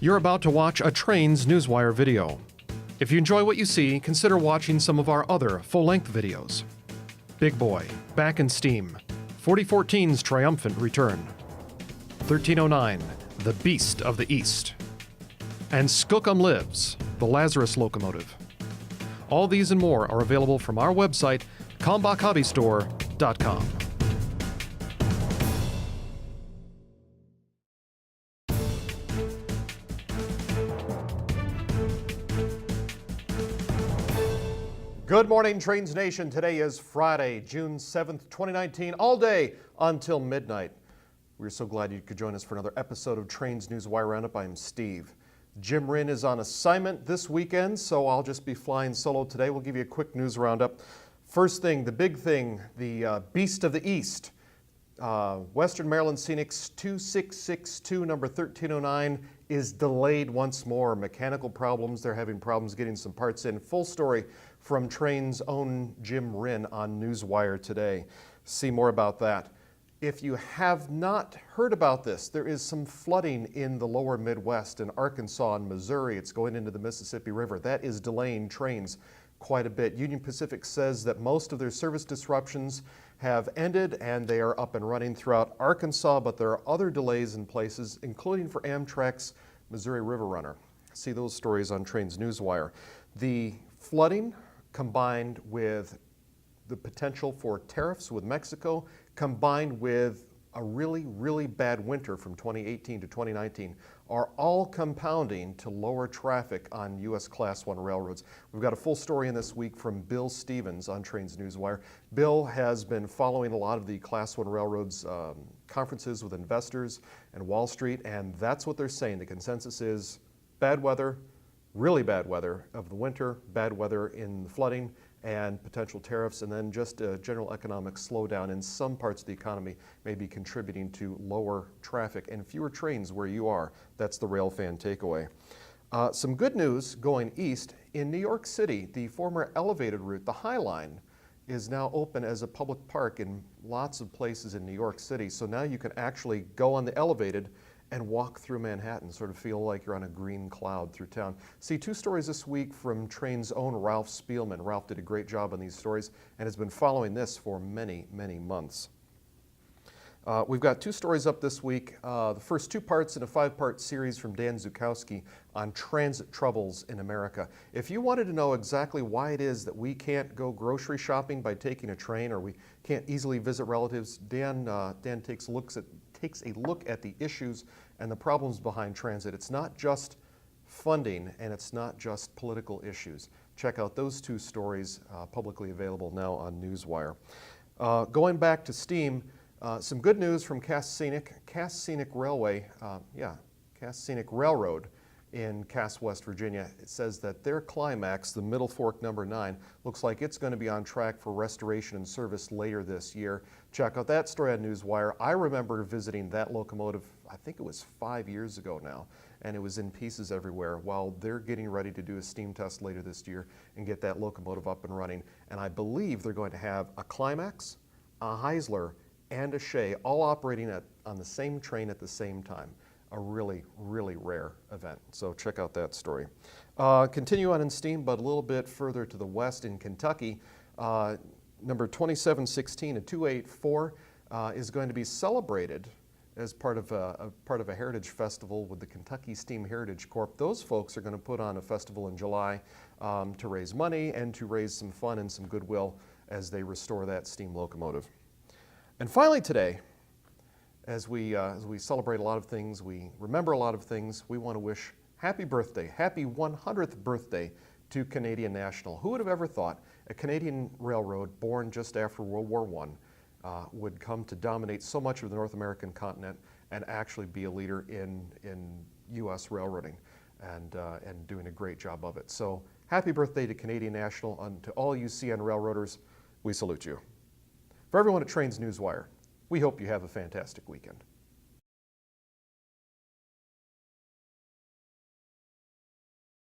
You're about to watch a Trains Newswire video. If you enjoy what you see, consider watching some of our other full-length videos. Big Boy, Back in Steam, 4014's Triumphant Return, 1309, The Beast of the East, and Skookum Lives, the Lazarus Locomotive. All these and more are available from our website, kalmbachhobbystore.com. Good morning, Trains Nation. Today is Friday, June 7th, 2019, all day until midnight. We're so glad you could join us for another episode of Trains Newswire Roundup. I'm Steve. Jim Wren is on assignment this weekend, so I'll just be flying solo today. We'll give you a quick news roundup. First thing, the big thing, the Beast of the East. Western Maryland Scenic's 2662, number 1309, is delayed once more. Mechanical problems. They're having problems getting some parts in. Full story from Train's own Jim Wren on Newswire today. See more about that. If you have not heard about this, there is some flooding in the lower Midwest in Arkansas and Missouri. It's going into the Mississippi River. That is delaying trains quite a bit. Union Pacific says that most of their service disruptions have ended and they are up and running throughout Arkansas, but there are other delays in places, including for Amtrak's Missouri River Runner. See those stories on Trains Newswire. The flooding combined with the potential for tariffs with Mexico, combined with a really, really bad winter from 2018 to 2019, are all compounding to lower traffic on U.S. Class I railroads. We've got a full story in this week from Bill Stevens on Trains Newswire. Bill has been following a lot of the Class I railroads conferences with investors and Wall Street, and that's what they're saying. The consensus is bad weather, really bad weather of the winter, bad weather in the flooding, and potential tariffs, and then just a general economic slowdown in some parts of the economy may be contributing to lower traffic and fewer trains where you are. That's the rail fan takeaway. Some good news going east. In New York City, the former elevated route, the High Line, is now open as a public park in lots of places in New York City. So now you can actually go on the elevated and walk through Manhattan, sort of feel like you're on a green cloud through town. See two stories this week from Train's own Ralph Spielman. Ralph did a great job on these stories and has been following this for many, many months. We've got two stories up this week. The first two parts in a 5-part series from Dan Zukowski on transit troubles in America. If you wanted to know exactly why it is that we can't go grocery shopping by taking a train, or we can't easily visit relatives, Dan takes a look at the issues and the problems behind transit. It's not just funding and it's not just political issues. Check out those two stories, publicly available now on Newswire. Going back to steam, some good news from Cass Scenic Railroad in Cass, West Virginia. It says that their climax, the Middle Fork number 9, looks like it's going to be on track for restoration and service later this year. Check out that story on Newswire. I remember visiting that locomotive, I think it was 5 years ago now, and it was in pieces everywhere while they're getting ready to do a steam test later this year and get that locomotive up and running. And I believe they're going to have a climax, a Heisler, and a Shea all operating on the same train at the same time. A really, really rare event. So check out that story. Continue on in steam, but a little bit further to the west in Kentucky. Number 2716, a 284, is going to be celebrated as part of a heritage festival with the Kentucky Steam Heritage Corp. Those folks are going to put on a festival in July to raise money and to raise some fun and some goodwill as they restore that steam locomotive. And finally today, as we celebrate a lot of things, we remember a lot of things, we want to wish happy birthday, happy 100th birthday to Canadian National. Who would have ever thought a Canadian railroad born just after World War I would come to dominate so much of the North American continent and actually be a leader in U.S. railroading and doing a great job of it. So happy birthday to Canadian National, and to all you CN railroaders, we salute you. For everyone at Trains Newswire, we hope you have a fantastic weekend.